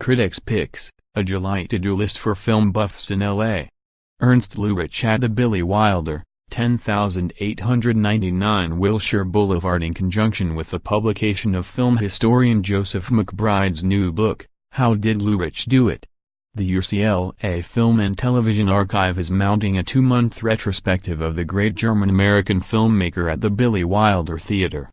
Critics Picks, a July to-do list for film buffs in L.A. Ernst Lubitsch at the Billy Wilder, 10,899 Wilshire Boulevard. In conjunction with the publication of film historian Joseph McBride's new book, How Did Lubitsch Do It? The UCLA Film and Television Archive is mounting a 2-month retrospective of the great German-American filmmaker at the Billy Wilder Theater.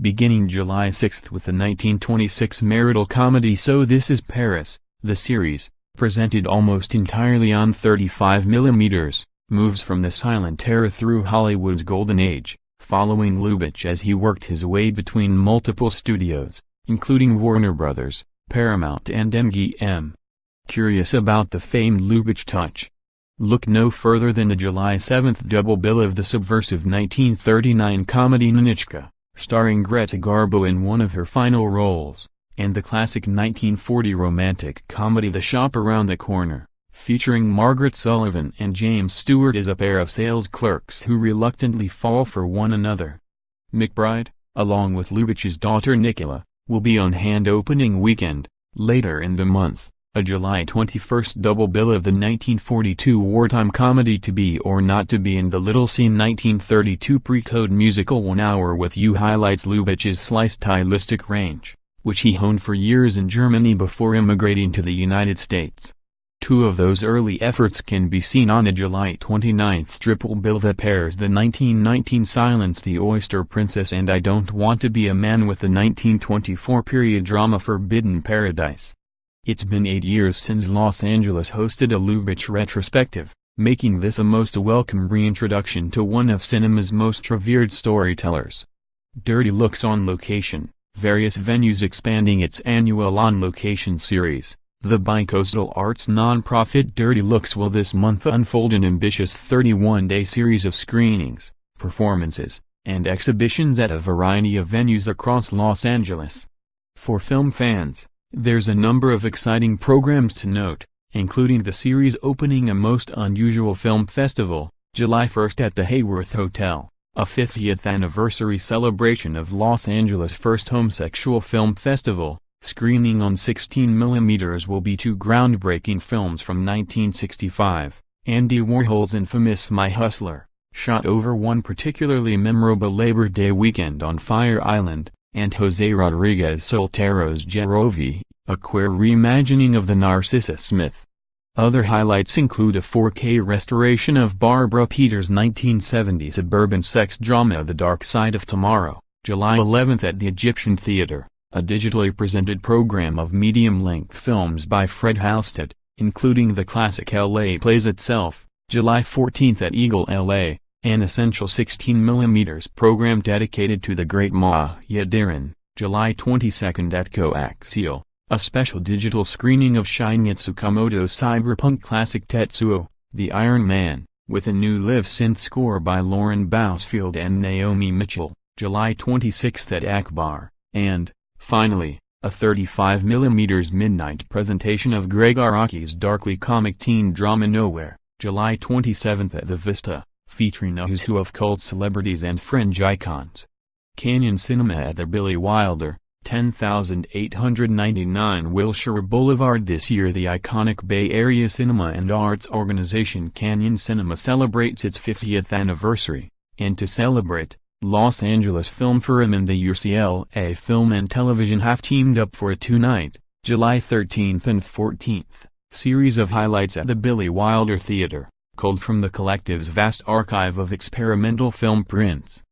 Beginning July 6 with the 1926 marital comedy So This Is Paris, the series, presented almost entirely on 35mm, moves from the silent era through Hollywood's golden age, following Lubitsch as he worked his way between multiple studios, including Warner Brothers, Paramount and MGM. Curious about the famed Lubitsch touch? Look no further than the July 7 double bill of the subversive 1939 comedy Ninotchka, starring Greta Garbo in one of her final roles, and the classic 1940 romantic comedy The Shop Around the Corner, featuring Margaret Sullivan and James Stewart as a pair of sales clerks who reluctantly fall for one another. McBride, along with Lubitsch's daughter Nicola, will be on hand opening weekend. Later in the month, a July 21 double bill of the 1942 wartime comedy To Be or Not to Be in the Little Scene 1932 pre-code musical 1 Hour with You highlights Lubitsch's stylistic range, which he honed for years in Germany before immigrating to the United States. Two of those early efforts can be seen on a July 29 triple bill that pairs the 1919 Silence the Oyster Princess and I Don't Want to Be a Man with the 1924 period drama Forbidden Paradise. It's been 8 years since Los Angeles hosted a Lubitsch retrospective, making this a most welcome reintroduction to one of cinema's most revered storytellers. Dirty Looks on Location, various venues expanding its annual On Location series. The bicoastal arts nonprofit Dirty Looks will this month unfold an ambitious 31-day series of screenings, performances, and exhibitions at a variety of venues across Los Angeles. For film fans, there's a number of exciting programs to note, including the series opening a most unusual film festival, July 1 at the Hayworth Hotel, a 50th anniversary celebration of Los Angeles' first homosexual film festival. Screening on 16mm will be 2 groundbreaking films from 1965, Andy Warhol's infamous My Hustler, shot over one particularly memorable Labor Day weekend on Fire Island, and Jose Rodriguez Soltero's Jerovi, a queer reimagining of the Narcissus myth. Other highlights include a 4K restoration of Barbara Peter's 1970 suburban sex drama The Dark Side of Tomorrow, July 11 at the Egyptian Theater, a digitally presented program of medium-length films by Fred Halstead, including the classic LA Plays itself, July 14 at Eagle LA, an essential 16mm program dedicated to the great Maia Deren, July 22 at Coaxial, a special digital screening of Shinya Tsukamoto's cyberpunk classic Tetsuo, The Iron Man, with a new live synth score by Lauren Bousfield and Naomi Mitchell, July 26 at Akbar, and, finally, a 35mm midnight presentation of Greg Araki's darkly comic teen drama Nowhere, July 27 at the Vista, featuring a who's who of cult celebrities and fringe icons. Canyon Cinema at the Billy Wilder, 10,899 Wilshire Boulevard. This year the iconic Bay Area cinema and arts organization Canyon Cinema celebrates its 50th anniversary, and to celebrate, Los Angeles Film Forum and the UCLA Film and Television have teamed up for a 2-night, July 13 and 14th, series of highlights at the Billy Wilder Theater, culled from the collective's vast archive of experimental film prints.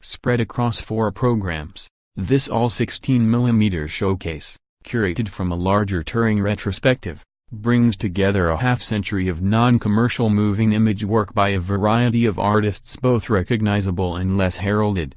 Spread across 4 programs, this all-16mm showcase, curated from a larger touring retrospective, brings together a half-century of non-commercial moving image work by a variety of artists both recognizable and less heralded.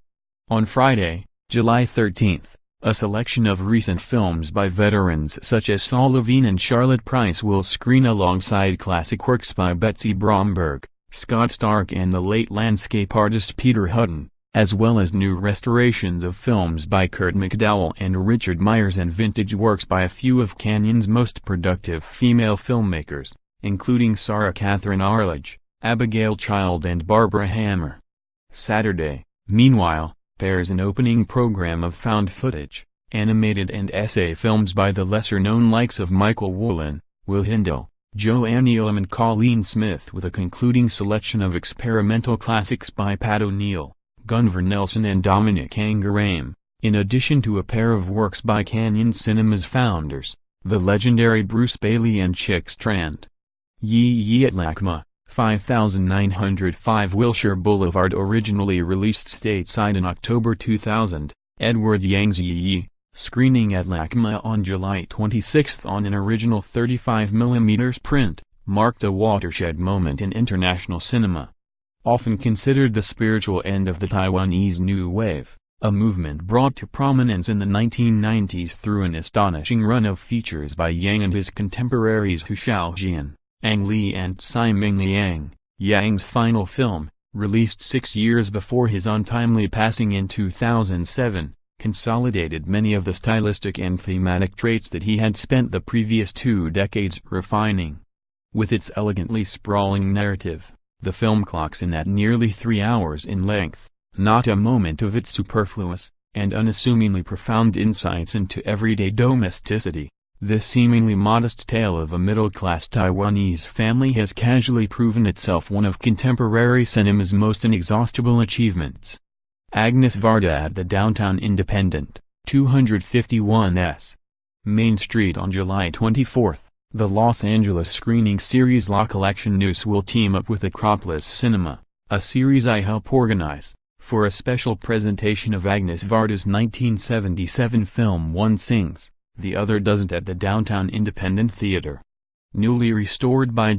On Friday, July 13, a selection of recent films by veterans such as Saul Levine and Charlotte Price will screen alongside classic works by Betsy Bromberg, Scott Stark and the late landscape artist Peter Hutton, as well as new restorations of films by Kurt McDowell and Richard Myers and vintage works by a few of Canyon's most productive female filmmakers, including Sarah Catherine Arledge, Abigail Child and Barbara Hammer. Saturday, meanwhile, pairs an opening program of found footage, animated and essay films by the lesser-known likes of Michael Woolen, Will Hindle, Joanne Elam and Colleen Smith, with a concluding selection of experimental classics by Pat O'Neill, Gunvar Nelson and Dominic Angarame, in addition to a pair of works by Canyon Cinema's founders, the legendary Bruce Bailey and Chick Strand. Yee Yee at LACMA, 5905 Wilshire Boulevard. Originally released stateside in October 2000, Edward Yang's Yee Yee, screening at LACMA on July 26 on an original 35mm print, marked a watershed moment in international cinema. Often considered the spiritual end of the Taiwanese New Wave, a movement brought to prominence in the 1990s through an astonishing run of features by Yang and his contemporaries Hu Shaojian, Ang Lee and Tsai-Ming Liang, Yang's final film, released 6 years before his untimely passing in 2007, consolidated many of the stylistic and thematic traits that he had spent the previous 2 decades refining. With its elegantly sprawling narrative, the film clocks in at nearly 3 hours in length, not a moment of its superfluous, and unassumingly profound insights into everyday domesticity. This seemingly modest tale of a middle-class Taiwanese family has casually proven itself one of contemporary cinema's most inexhaustible achievements. Agnes Varda at the Downtown Independent, 251 S. Main Street. On July 24, the Los Angeles screening series La Collection News will team up with Acropolis Cinema, a series I help organize, for a special presentation of Agnes Varda's 1977 film One Sings, the Other Doesn't at the Downtown Independent Theater. Newly restored by